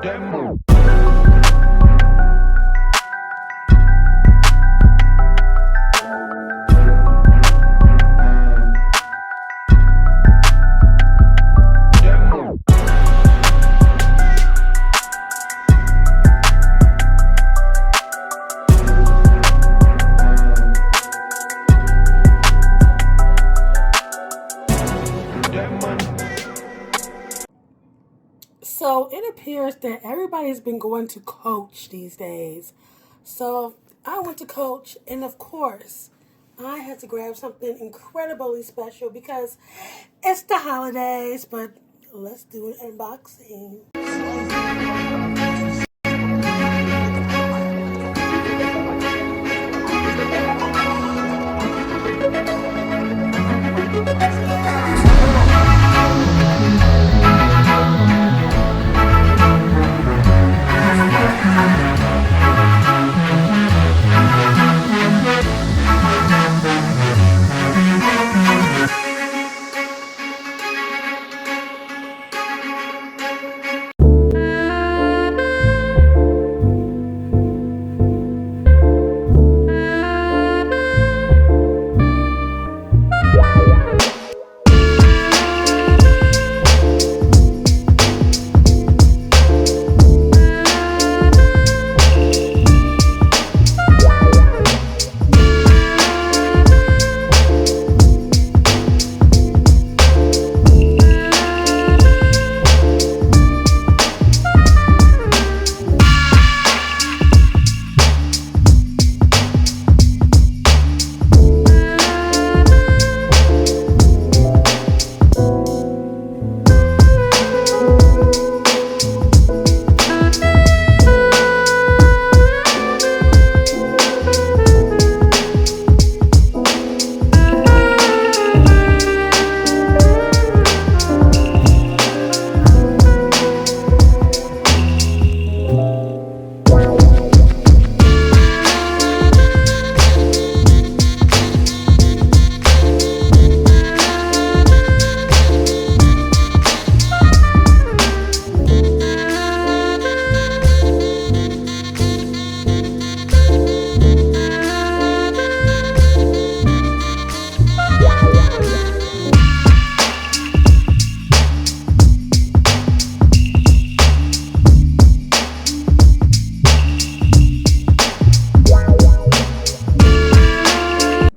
Demo. So it appears that everybody's been going to Coach these days. So I went to Coach, and of course, I had to grab something incredibly special because it's the holidays. But let's do an unboxing.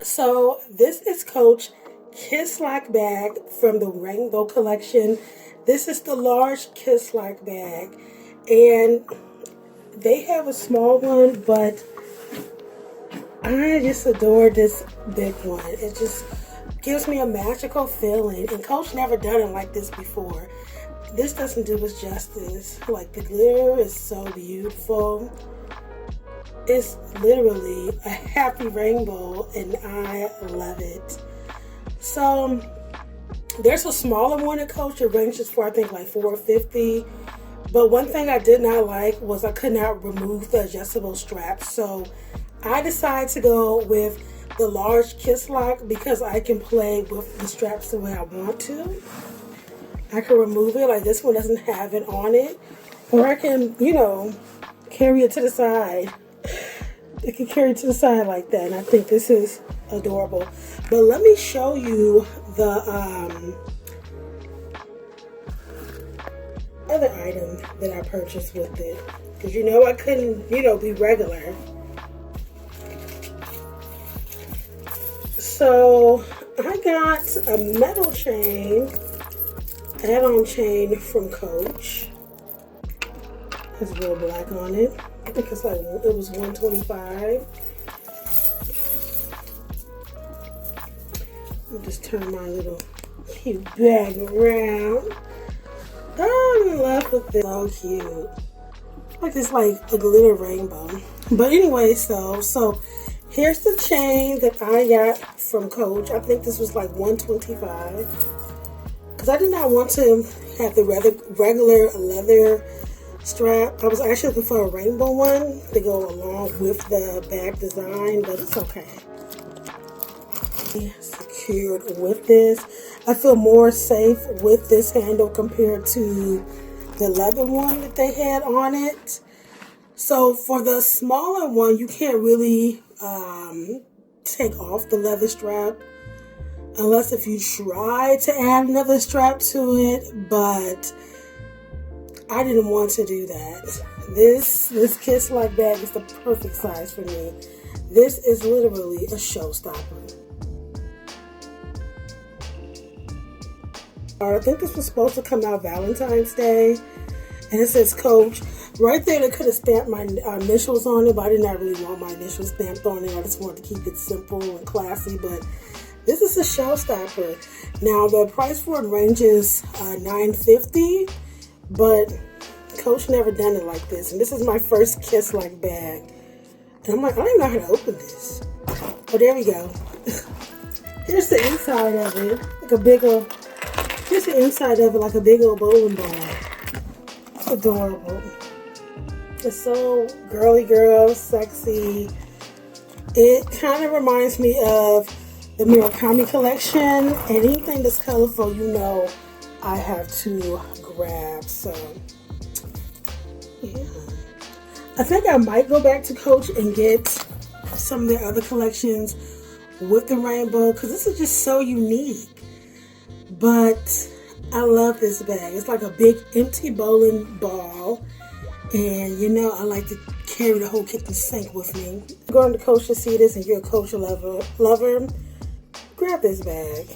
So this is Coach Kisslock bag from the Rainbow collection. This is the large Kisslock bag, and they have a small one, but I just adore this big one. It just gives me a magical feeling, and Coach never done it like this before. This doesn't do us justice. Like, the glitter is so beautiful. It's literally a happy rainbow, and I love it. So there's a smaller one at Coach. It ranges for, I think, like $4.50. But one thing I did not like was I could not remove the adjustable straps. So I decided to go with the large Kisslock because I can play with the straps the way I want to. I can remove it, like this one doesn't have it on it. Or I can, carry it to the side. It can carry to the side like that, and I think this is adorable. But let me show you the other item that I purchased with it, because I couldn't be regular. So I got a metal chain, add-on chain from Coach. Has real black on it. I think it was $125. I'll just turn my little cute bag around. I'm in love with this. So cute. Like, it's like a glitter rainbow. But anyway, so here's the chain that I got from Coach. I think this was like $125. Because I did not want to have the regular leather strap. I was actually looking for a rainbow one to go along with the bag design, but it's okay. Secured with this. I feel more safe with this handle compared to the leather one that they had on it. So for the smaller one, you can't really take off the leather strap unless if you try to add another strap to it, but I didn't want to do that. This kisslock bag is the perfect size for me. This is literally a showstopper. I think this was supposed to come out Valentine's Day, and it says Coach. Right there, they could have stamped my initials on it, but I did not really want my initials stamped on it. I just wanted to keep it simple and classy, but this is a showstopper. Now, the price for it ranges $9.50, but Coach never done it like this, and this is my first kisslock bag. And I'm like, I don't even know how to open this. Oh, there we go. Here's the inside of it, like a big old. Here's the inside of it, like a big old bowling ball. It's adorable. It's so girly girl, sexy. It kind of reminds me of the Murakami collection. Anything that's colorful, you know, I have to grab. So, yeah. I think I might go back to Coach and get some of their other collections with the rainbow, because this is just so unique. But I love this bag. It's like a big empty bowling ball. And you know, I like to carry the whole kitchen sink with me. Going to Coach to see this and you're a Coach lover, grab this bag.